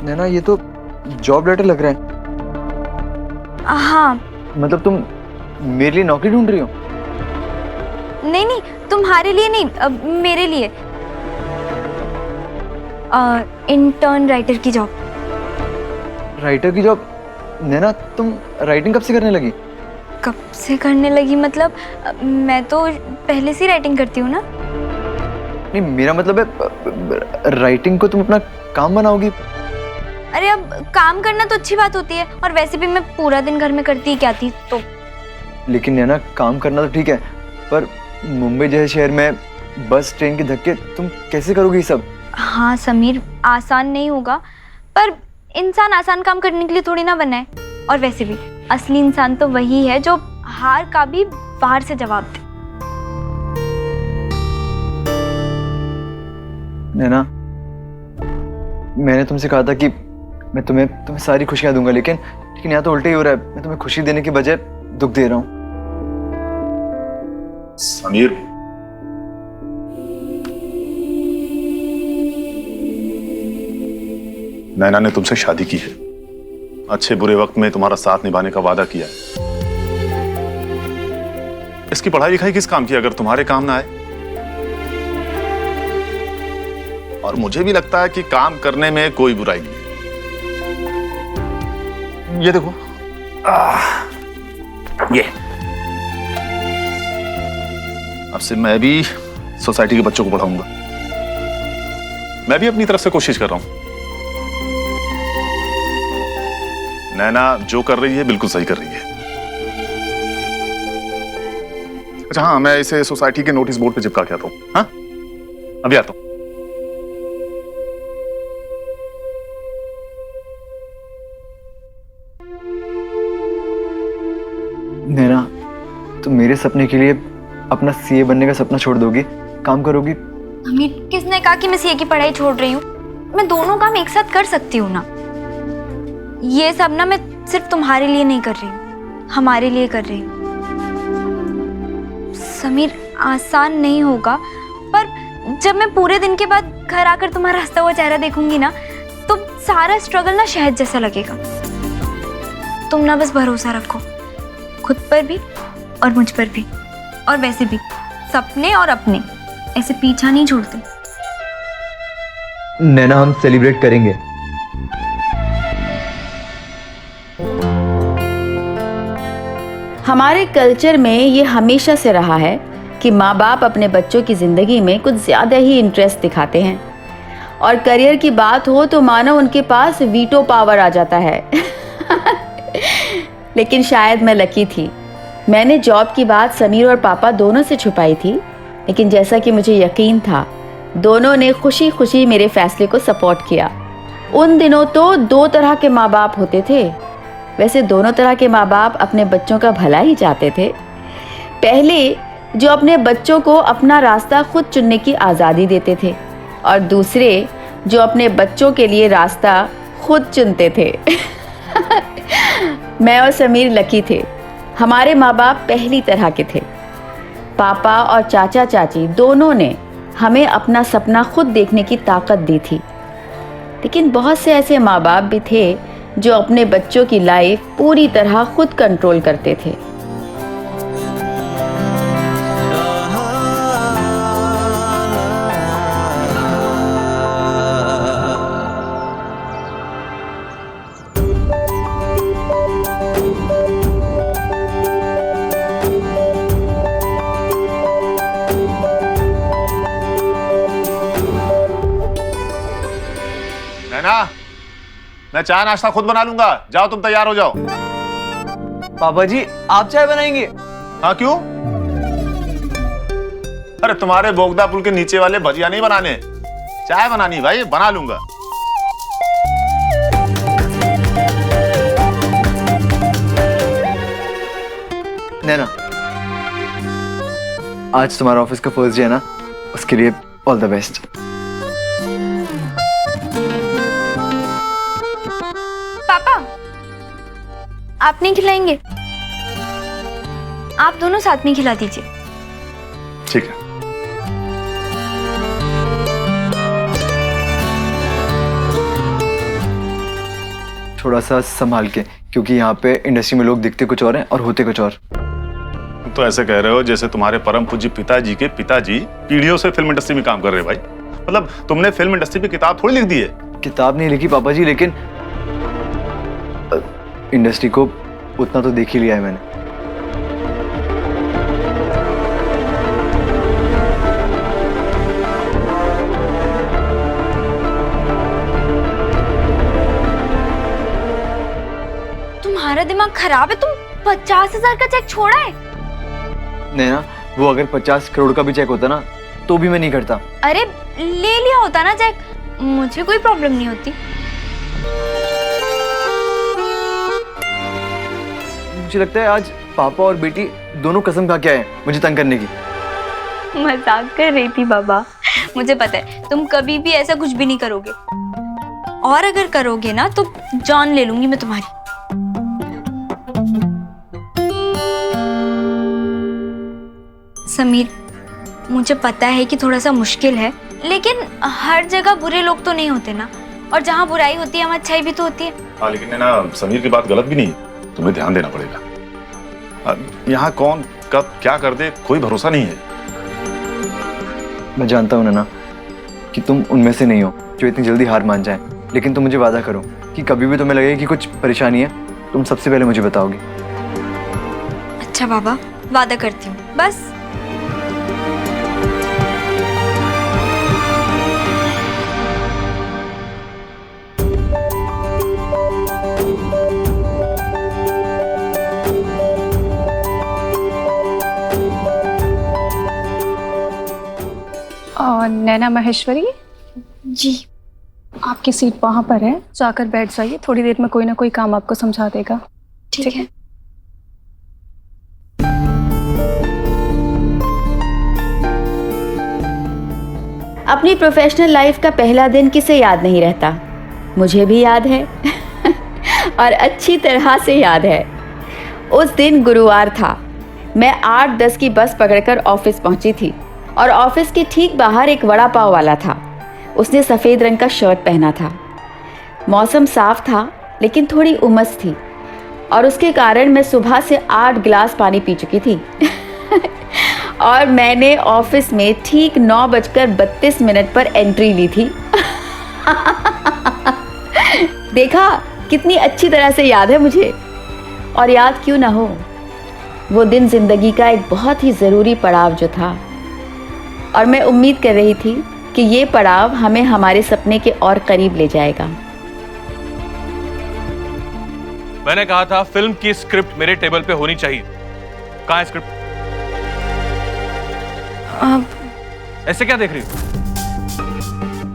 नैना ये तो job letter लग रहा है। हाँ। मतलब तुम मेरे लिए नौकरी ढूंढ रही हो? नहीं नहीं, तुम्हारे लिए नहीं, मेरे लिए। इंटर्न राइटर की जॉब। राइटर की जॉब? नैना तुम राइटिंग कब से करने लगी? कब से करने लगी मतलब मैं तो पहले से राइटिंग करती हूँ ना। नहीं, मेरा मतलब है राइटिंग को तुम अपना काम बनाओगी? अरे अब काम करना तो अच्छी बात होती है, और वैसे भी मैं पूरा दिन घर में करती ही क्या थी तो। लेकिन नैना काम करना तो ठीक है, पर मुंबई जैसे शहर में बस ट्रेन के धक्के तुम कैसे करोगी सब? हाँ समीर, आसान नहीं होगा, पर इंसान आसान काम करने के लिए थोड़ी ना बना है। और वैसे भी असली इंसान तो वही है जो हार का भी बाहर से जवाब दे। नैना, मैंने तुमसे कहा था कि मैं तुम्हें सारी खुशियां दूंगा, लेकिन यहाँ तो उल्टे ही हो रहा है। मैं तुम्हें खुशी देने के बजाय दुख दे रहा हूँ। समीर, नैना ने तुमसे शादी की है, अच्छे बुरे वक्त में तुम्हारा साथ निभाने का वादा किया है। इसकी पढ़ाई लिखाई किस काम की अगर तुम्हारे काम ना आए? और मुझे भी लगता है कि काम करने में कोई बुराई नहीं है। ये देखो, ये अब से मैं भी सोसाइटी के बच्चों को पढ़ाऊंगा। मैं भी अपनी तरफ से कोशिश कर रहा हूं। नैना जो कर रही है बिल्कुल सही कर रही है। अच्छा हाँ, मैं इसे सोसाइटी के नोटिस बोर्ड पे चिपका के आता हूं। हाँ, अभी आता हूं। नैना, तुम मेरे सपने के लिए अपना सीए बनने का सपना छोड़ दोगी, काम करोगी? अमित, किसने कहा कि मैं सीए की पढ़ाई छोड़ रही हूँ? मैं दोनों काम एक साथ कर सकती हूँ ना। ये सब ना मैं सिर्फ तुम्हारे लिए नहीं कर रही हूँ, हमारे लिए कर रही हूँ। समीर, आसान नहीं होगा, पर जब मैं पूरे दिन के बाद घर आकर तुम्हारा हंसता हुआ चेहरा देखूंगी ना, तो सारा स्ट्रगल ना शहद जैसा लगेगा। तुम ना बस भरोसा रखो, खुद पर भी और मुझ पर भी। और वैसे भी सपने और अपने ऐसे पीछा नहीं छोड़ते। नैना, हम सेलिब्रेट करेंगे। हमारे कल्चर में ये हमेशा से रहा है कि माँ बाप अपने बच्चों की ज़िंदगी में कुछ ज़्यादा ही इंटरेस्ट दिखाते हैं, और करियर की बात हो तो मानो उनके पास वीटो पावर आ जाता है। लेकिन शायद मैं लकी थी। मैंने जॉब की बात समीर और पापा दोनों से छुपाई थी, लेकिन जैसा कि मुझे यकीन था, दोनों ने खुशी खुशी मेरे फैसले को सपोर्ट किया। उन दिनों तो दो तरह के माँ बाप होते थे। वैसे दोनों तरह के माँ बाप अपने बच्चों का भला ही चाहते थे। पहले जो अपने बच्चों को अपना रास्ता खुद चुनने की आज़ादी देते थे, और दूसरे जो अपने बच्चों के लिए रास्ता खुद चुनते थे। मैं और समीर लकी थे। हमारे माँ बाप पहली तरह के थे। पापा और चाचा चाची दोनों ने हमें अपना सपना खुद देखने की ताकत दी थी। लेकिन बहुत से ऐसे माँ बाप भी थे जो अपने बच्चों की लाइफ पूरी तरह खुद कंट्रोल करते थे। नैना, मैं चाय नाश्ता खुद बना लूंगा, जाओ तुम तैयार हो जाओ। पापा जी, आप चाय बनाएंगे? हाँ, क्यों? अरे तुम्हारे बोगदा पुल के नीचे वाले भजिया नहीं बनाने, चाय बनानी भाई, बना लूंगा। नैना, आज तुम्हारा ऑफिस का फर्स्ट डे है ना, उसके लिए ऑल द बेस्ट। पापा, आप नहीं खिलाएंगे? आप दोनों साथ में खिला दीजिए। ठीक है। थोड़ा सा संभाल के, क्योंकि यहाँ पे इंडस्ट्री में लोग दिखते कुछ और हैं और होते कुछ और। तुम तो ऐसे कह रहे हो जैसे तुम्हारे परम पूज्य पिताजी के पिताजी पीढ़ियों से फिल्म इंडस्ट्री में काम कर रहे हैं भाई। मतलब तुमने फिल्म इंडस्ट्री पे किताब थोड़ी लिख दी है। किताब नहीं लिखी पापा जी, लेकिन इंडस्ट्री को उतना तो देख ही लिया है मैंने। तुम्हारा दिमाग खराब है, तुम 50,000 का चेक छोड़ा है। नैना, वो अगर 50 करोड़ का भी चेक होता ना तो भी मैं नहीं करता। अरे ले लिया होता ना चेक, मुझे कोई प्रॉब्लम नहीं होती। मुझे लगता है आज पापा और बेटी दोनों कसम खा के आए मुझे तंग करने की। मजाक कर रही थी बाबा, मुझे पता है तुम कभी भी ऐसा कुछ भी नहीं करोगे, और अगर करोगे ना तो जान ले लूंगी मैं तुम्हारी। समीर, मुझे पता है कि थोड़ा सा मुश्किल है, लेकिन हर जगह बुरे लोग तो नहीं होते ना, और जहाँ बुराई होती है वहाँ अच्छाई भी तो होती है। हाँ, लेकिन ना समीर की बात गलत भी नहीं है, तुम्हें ध्यान देना पड़ेगा। यहाँ कौन कब क्या कर दे कोई भरोसा नहीं है। मैं जानता हूँ नैना कि तुम उनमें से नहीं हो जो इतनी जल्दी हार मान जाए, लेकिन तुम मुझे वादा करो कि कभी भी तुम्हें लगे कि कुछ परेशानी है, तुम सबसे पहले मुझे बताओगी। अच्छा बाबा, वादा करती हूँ, बस। और नैना महेश्वरी जी। आपकी सीट वहाँ पर है, जाकर बैठ जाइए, थोड़ी देर में कोई ना कोई काम आपको समझा देगा। ठीक है। अपनी प्रोफेशनल लाइफ का पहला दिन किसे याद नहीं रहता, मुझे भी याद है और अच्छी तरह से याद है। उस दिन गुरुवार था, मैं 8:10 की बस पकड़कर ऑफिस पहुंची थी और ऑफिस के ठीक बाहर एक वड़ा पाव वाला था। उसने सफ़ेद रंग का शर्ट पहना था। मौसम साफ था लेकिन थोड़ी उमस थी और उसके कारण मैं सुबह से 8 गिलास पानी पी चुकी थी और मैंने ऑफिस में ठीक 9:32 पर एंट्री ली थी। देखा कितनी अच्छी तरह से याद है मुझे, और याद क्यों ना हो, वो दिन जिंदगी का एक बहुत ही ज़रूरी पड़ाव जो था, और मैं उम्मीद कर रही थी कि ये पड़ाव हमें हमारे सपने के और करीब ले जाएगा। मैंने कहा था फिल्म की स्क्रिप्ट मेरे टेबल पे होनी चाहिए। कहाँ है स्क्रिप्ट? ऐसे क्या देख रही हो?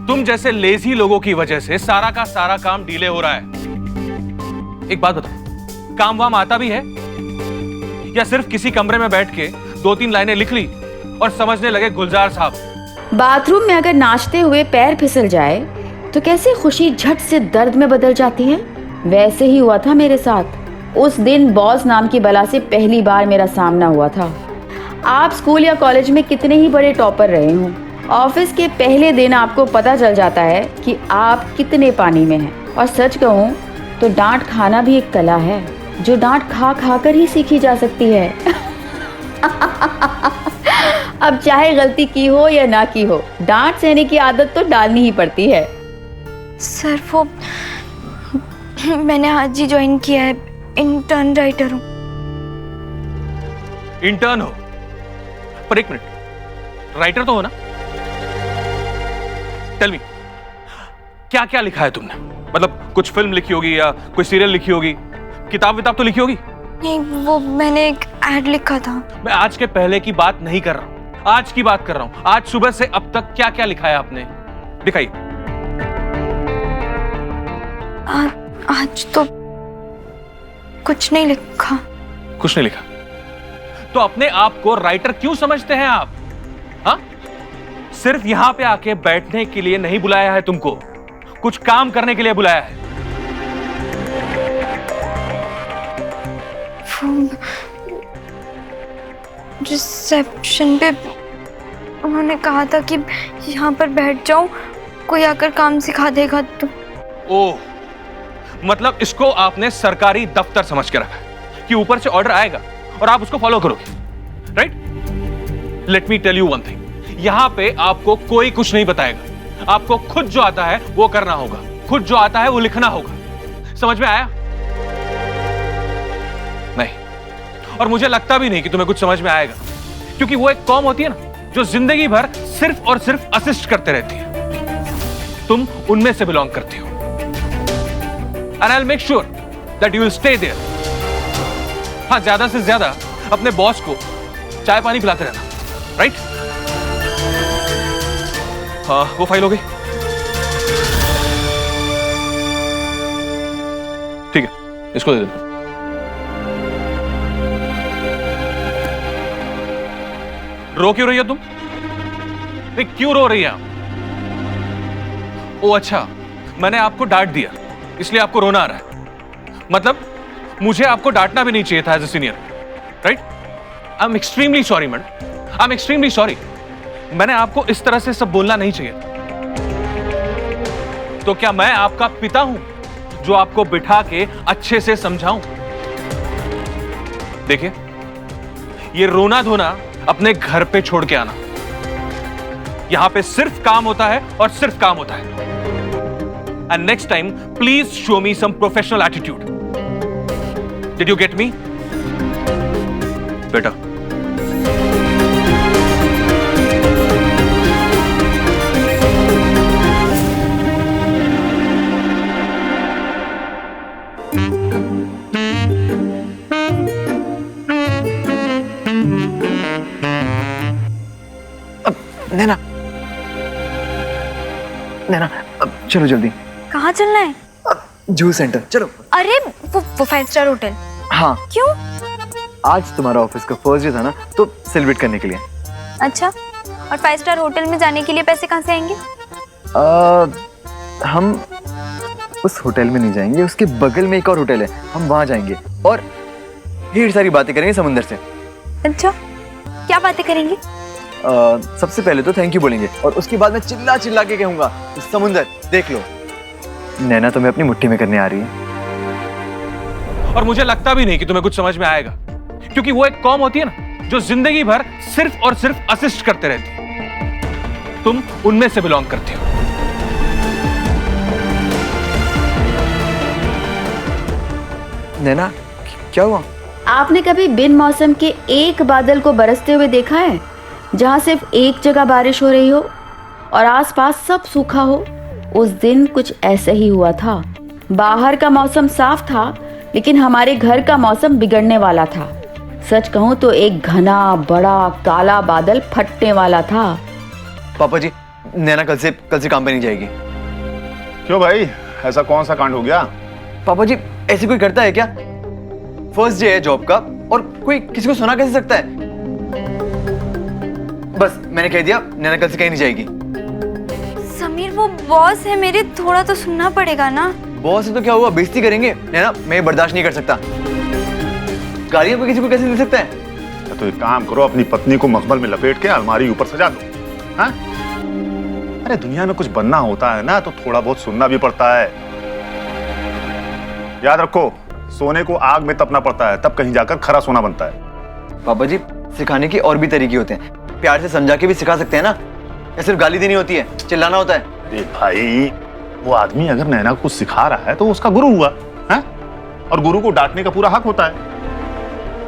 तुम जैसे लेजी लोगों की वजह से सारा का सारा काम डिले हो रहा है। एक बात बताओ, काम वाम आता भी है या सिर्फ किसी कमरे में बैठ के 2-3 लाइनें लिख ली और समझने लगे गुलजार साहब? बाथरूम में अगर नाचते हुए पैर फिसल जाए तो कैसे खुशी झट से दर्द में बदल जाती है, वैसे ही हुआ था मेरे साथ। उस दिन बॉस नाम की बला से पहली बार मेरा सामना हुआ था। आप स्कूल या कॉलेज में कितने ही बड़े टॉपर रहे हों, ऑफिस के पहले दिन आपको पता चल जाता है कि आप कितने पानी में हैं। और सच कहूँ तो डांट खाना भी एक कला है जो डांट खा खा कर ही सीखी जा सकती है। अब चाहे गलती की हो या ना की हो, डांट सहने की आदत तो डालनी ही पड़ती है। सर वो मैंने आज ही ज्वाइन किया है, इंटर्न राइटर हूँ। इंटर्न हो? पर एक मिनट, राइटर तो हो ना? टेल मी, क्या क्या लिखा है तुमने? मतलब कुछ फिल्म लिखी होगी या कोई सीरियल लिखी होगी, किताब विताब तो लिखी होगी? नहीं, वो मैंने एक एड लिखा था। मैं आज के पहले की बात नहीं कर रहा हूं, आज की बात कर रहा हूं। आज सुबह से अब तक क्या क्या लिखा है आपने? दिखाइए। आज तो कुछ नहीं लिखा। कुछ नहीं लिखा? तो अपने आप को राइटर क्यों समझते हैं आप? हाँ, सिर्फ यहां पे आके बैठने के लिए नहीं बुलाया है तुमको, कुछ काम करने के लिए बुलाया है। रिसेप्शन पे उन्होंने कहा था कि यहाँ पर बैठ जाओ, कोई आकर काम सिखा देगा। तो ओह, मतलब इसको आपने सरकारी दफ्तर समझ के रखा है कि ऊपर से ऑर्डर आएगा और आप उसको फॉलो करोगे, right? Let me tell you one thing, यहां पे आपको कोई कुछ नहीं बताएगा। आपको खुद जो आता है वो करना होगा, खुद जो आता है वो लिखना होगा। समझ में आया? नहीं, और मुझे लगता भी नहीं कि तुम्हें कुछ समझ में आएगा, क्योंकि वो एक कॉम होती है ना जो जिंदगी भर सिर्फ और सिर्फ असिस्ट करते रहती है। तुम उनमें से बिलोंग करती हो। And I'll make sure that you will stay there. हाँ, ज्यादा से ज्यादा अपने बॉस को चाय पानी पिलाते रहना, राइट? हाँ, वो फाइल हो गई? ठीक है, इसको दे देना। रो क्यों रही हो तुम? नहीं, क्यों रो रही है आप? ओ अच्छा, मैंने आपको डांट दिया इसलिए आपको रोना आ रहा है। मतलब मुझे आपको डांटना भी नहीं चाहिए था as a senior, right? I am extremely sorry madam, I am extremely sorry. मैंने आपको इस तरह से सब बोलना नहीं चाहिए। तो क्या मैं आपका पिता हूं जो आपको बिठा के अच्छे से समझाऊं? देखिए, ये रोना धोना अपने घर पे छोड़ के आना। यहां पे सिर्फ काम होता है और सिर्फ काम होता है। And next time, please show me some professional attitude. Did you get me? बेटा। नैना, नैना, अब चलो जल्दी। कहाँ चलना है? जूस सेंटर चलो। अरे वो 5 स्टार होटल। हाँ, क्यों? आज तुम्हारा ऑफिस का फर्स्ट डे था ना, तो सेलिब्रेट करने के लिए। अच्छा, और 5 स्टार होटल में जाने के लिए पैसे कहाँ से आएंगे? हम उस होटल में नहीं जाएंगे, उसके बगल में एक और होटल है, हम वहां जाएंगे और ढेर सारी बातें करेंगे समंदर से। अच्छा, क्या बातें करेंगे? सबसे पहले तो थैंक यू बोलेंगे और उसके बाद मैं चिल्ला चिल्ला के कहूंगा, समुंदर देख लो, नैना तुम्हें अपनी मुट्ठी में करने आ रही है। और मुझे लगता भी नहीं कि तुम्हें कुछ समझ में आएगा, क्योंकि वो एक कॉम होती है ना जो जिंदगी भर सिर्फ और सिर्फ असिस्ट करते रहती है। तुम उनमें से बिलोंग करती हो। नैना, क्या हुआ? आपने कभी बिन मौसम के एक बादल को बरसते हुए देखा है, जहाँ सिर्फ एक जगह बारिश हो रही हो और आसपास सब सूखा हो? उस दिन कुछ ऐसा ही हुआ था। बाहर का मौसम साफ था, लेकिन हमारे घर का मौसम बिगड़ने वाला था। सच कहूँ तो एक घना बड़ा काला बादल फटने वाला था। पापा जी, नैना कल से काम पे नहीं जाएगी। क्यों भाई, ऐसा कौन सा कांड हो गया? पापा जी, ऐसे कोई करता है क्या? फर्स्ट डे है जॉब का और कोई किसी को सुना कैसे सकता है? बस मैंने कह दिया, नैना कल से कहीं नहीं जाएगी। समीर, वो बॉस है मेरे, थोड़ा तो सुनना पड़ेगा ना। बॉस है तो क्या हुआ, बेइज्जती करेंगे। नैना, मैं बर्दाश्त नहीं कर सकता। गालियां कोई किसी को कैसे दे सकता है? तो एक काम करो, अपनी पत्नी को मखमल में लपेट के अलमारी ऊपर सजा दो। हाँ? अरे दुनिया में कुछ बनना होता है ना, तो थोड़ा बहुत सुनना भी पड़ता है। याद रखो, सोने को आग में तपना पड़ता है, तब कहीं जाकर खरा सोना बनता है। पापा जी, सिखाने के और भी तरीके होते हैं, प्यार से समझा के भी सिखा सकते हैं ना। या सिर्फ गाली देनी होती है, चिल्लाना होता है? अरे भाई, वो आदमी अगर नैना को कुछ सिखा रहा है तो वो उसका गुरु हुआ है, और गुरु को डांटने का पूरा हक होता है।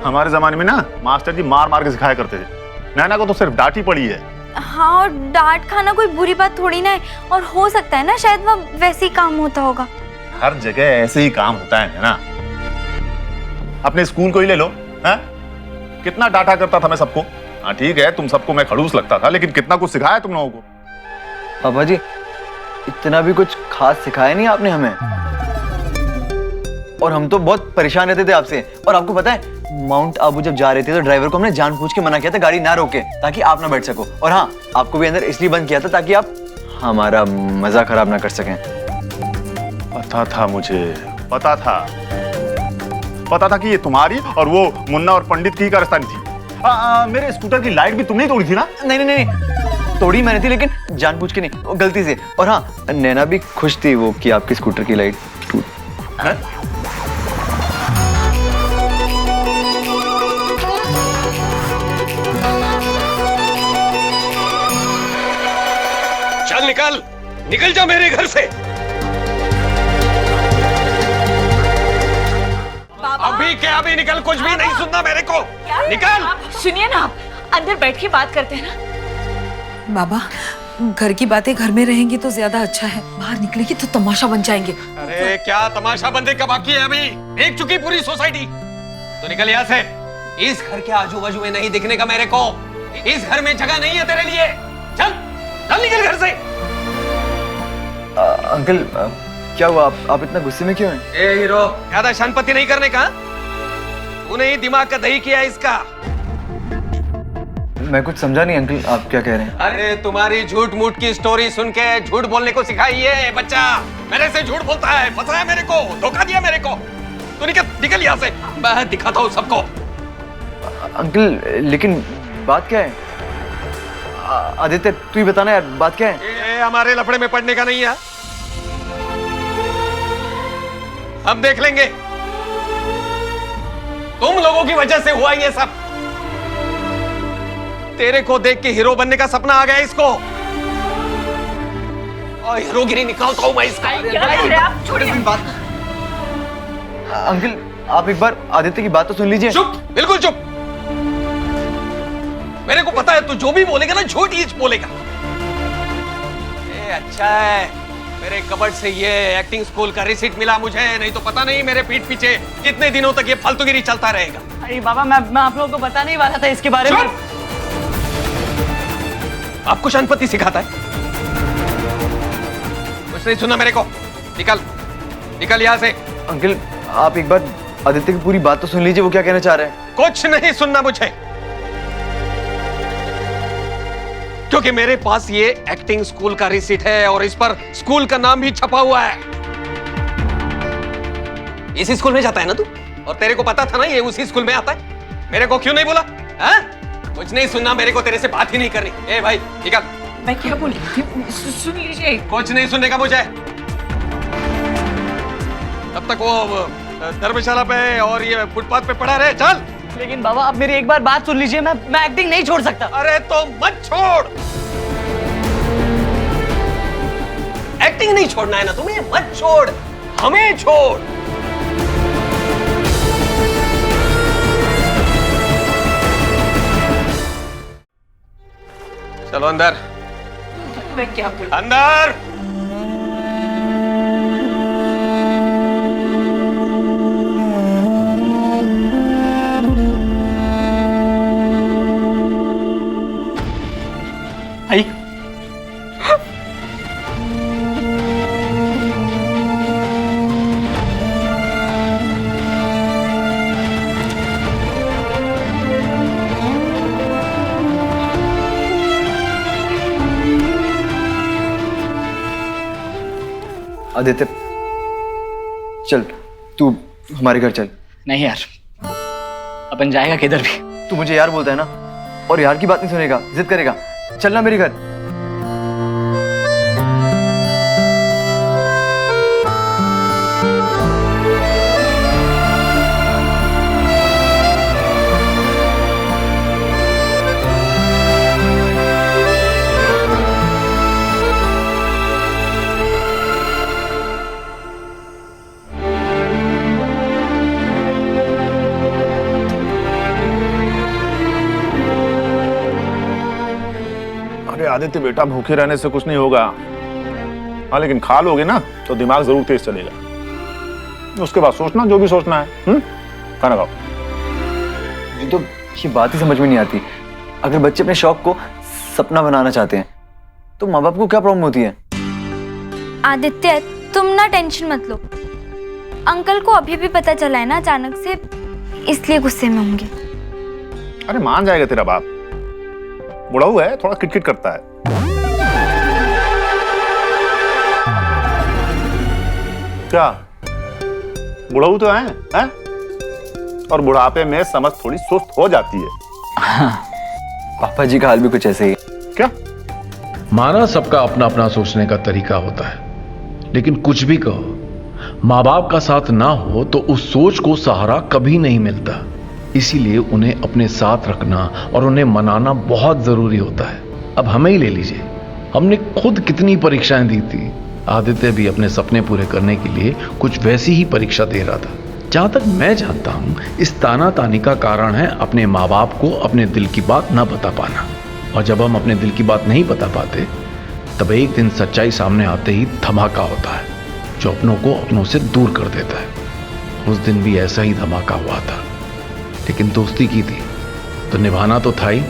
हमारे जमाने में ना मास्टर जी मार मार के सिखाया करते थे, नैना को तो सिर्फ डांट ही पड़ी है। हाँ, और डांट खाना कोई बुरी बात थोड़ी ना है, और हो सकता है ना शायद वह वैसे ही काम होता होगा। हर जगह ऐसे ही काम होता है ना। अपने स्कूल को ही ले लो, है? कितना डांटा करता था मैं सबको। हाँ ठीक है, तुम सबको मैं खड़ूस लगता था, लेकिन कितना कुछ सिखाया तुम लोगों को। पापा जी, इतना भी कुछ खास सिखाया नहीं आपने हमें, और हम तो बहुत परेशान रहते थे आपसे। और आपको पता है, माउंट आबू जब जा रहे थे तो ड्राइवर को हमने जानबूझ के मना किया था गाड़ी ना रोके, ताकि आप ना बैठ सको। और हाँ, आपको भी अंदर इसलिए बंद किया था ताकि आप हमारा मजा खराब ना कर सकें। पता था मुझे, पता था कि ये तुम्हारी और वो मुन्ना और पंडित की कारस्तानी थी। मेरे स्कूटर की लाइट भी तुमने तोड़ी थी ना? नहीं, तोड़ी मैंने थी, लेकिन जानबूझ के नहीं, वो गलती से। और हाँ, नैना भी खुश थी वो कि आपकी स्कूटर की लाइट हैं? चल निकल, निकल जा मेरे घर से। अभी क्या अभी निकल, कुछ भी नहीं सुनना मेरे को। निकल। सुनिए ना, आप अंदर बैठ के बात करते हैं ना। बाबा, घर की बातें घर में रहेंगी तो ज्यादा अच्छा है, बाहर निकलेगी तो तमाशा बन जाएंगे। अरे क्या तमाशा बनने का बाकी है अभी? देख चुकी पूरी सोसाइटी। तो निकल यहाँ से। इस घर के आजू बाजू में नहीं दिखने का मेरे को। इस घर में जगह नहीं है तेरे लिए। चल चल निकल घर से। अंकल क्या हुआ? आप इतना गुस्से में क्यों हैं? ए हीरो, ज्यादा शानपति नहीं करने का। तूने ही दिमाग का दही किया इसका। मैं कुछ समझा नहीं अंकल, आप क्या कह रहे हैं? अरे तुम्हारी झूठ मूठ की स्टोरी सुन के झूठ बोलने को सिखाई है बच्चा। मेरे से झूठ बोलता है, फंसाया मेरे को, धोखा दिया मेरे को। तू निकल निकल यहाँ से, मैं दिखाता हूँ सबको। अंकल लेकिन बात क्या है? आदित्य तू ही बताना यार, बात क्या है? ये हमारे लफड़े में पड़ने का नहीं है, हम देख लेंगे। तुम लोगों की वजह से हुआ ये सब। तेरे को देख के हीरो बनने का सपना आ गया इसको, और हीरोगिरी निकालता हूं मैं इसका। आप छोड़िए। अंकल आप एक बार आदित्य की बात तो सुन लीजिए। चुप, बिल्कुल चुप। मेरे को पता है तू जो भी बोलेगा ना झूठ ही बोलेगा। अच्छा है मेरे कबर्ड से ये एक्टिंग स्कूल का रिसीट मिला मुझे, नहीं तो पता नहीं मेरे पीठ पीछे कितने दिनों तक ये फालतूगिरी चलता रहेगा। अरे बाबा, मैं आप लोगों को बता नहीं वाला था इसके बारे में। आपको शानपति सिखाता है? कुछ नहीं सुनना मेरे को। निकल निकल यहाँ से। अंकल आप एक बार आदित्य की पूरी बात तो सुन लीजिए, वो क्या कहना चाह रहे हैं। कुछ नहीं सुनना मुझे, क्योंकि मेरे पास ये एक्टिंग स्कूल का रिसीट है और इस पर स्कूल का नाम भी छपा हुआ है। इसी स्कूल में जाता है ना तू? और तेरे को पता था ना ये उसी स्कूल में आता है। मेरे को क्यों नहीं बोला? हाँ? कुछ नहीं सुनना मेरे को, तेरे से बात ही नहीं करनी। ए भाई निकल। मैं क्या बोल रही थी, सुन लीजिए। कुछ नहीं सुनने का मुझे। तब तक वो धर्मशाला पे और ये फुटपाथ पे पड़ा रहे। चल। लेकिन बाबा, आप मेरी एक बार बात सुन लीजिए, मैं एक्टिंग नहीं छोड़ सकता। अरे तो मत छोड़। एक्टिंग नहीं छोड़ना है ना तुम्हें, मत छोड़, हमें छोड़। चलो अंदर। मैं क्या बोल अंदर। आई। आदित्य चल, तू हमारे घर चल। नहीं यार, अपन जाएगा किधर भी। तू मुझे यार बोलता है ना, और यार की बात नहीं सुनेगा, जिद करेगा। चलना मेरे घर। आदित्य बेटा, भूखे रहने से कुछ नहीं होगा। हाँ लेकिन खा लोगे ना तो दिमाग जरूर तेज चलेगा। उसके बाद सोचना जो भी सोचना है। खाना खाओ। तो ये बात ही समझ में नहीं आती। अगर बच्चे अपने शौक को सपना बनाना चाहते हैं तो माँ बाप को क्या प्रॉब्लम होती है? आदित्य तुम ना टेंशन मत लो, अंकल को अभी भी पता चला है ना अचानक से, इसलिए गुस्से में होंगे। अरे मान जाएगा तेरा बाप, बुढ़ाऊ है, थोड़ा किटकिट करता है। क्या बुढ़ाऊ तो है? और बुढ़ापे में समझ थोड़ी सुस्त हो जाती है। पापा जी का हाल भी कुछ ऐसे ही। क्या? माना सबका अपना अपना सोचने का तरीका होता है, लेकिन कुछ भी कहो, माँ बाप का साथ ना हो तो उस सोच को सहारा कभी नहीं मिलता। इसीलिए उन्हें अपने साथ रखना और उन्हें मनाना बहुत जरूरी होता है। अब हमें ही ले लीजिए, हमने खुद कितनी परीक्षाएं दी थी। आदित्य भी अपने सपने पूरे करने के लिए कुछ वैसी ही परीक्षा दे रहा था। जहां तक मैं जानता हूं, इस तानातानी का कारण है अपने माँ बाप को अपने दिल की बात ना बता पाना। और जब हम अपने दिल की बात नहीं बता पाते, तब एक दिन सच्चाई सामने आते ही धमाका होता है, जो अपनों को अपनों से दूर कर देता है। उस दिन भी ऐसा ही धमाका हुआ था, लेकिन दोस्ती की थी तो निभाना तो था ही।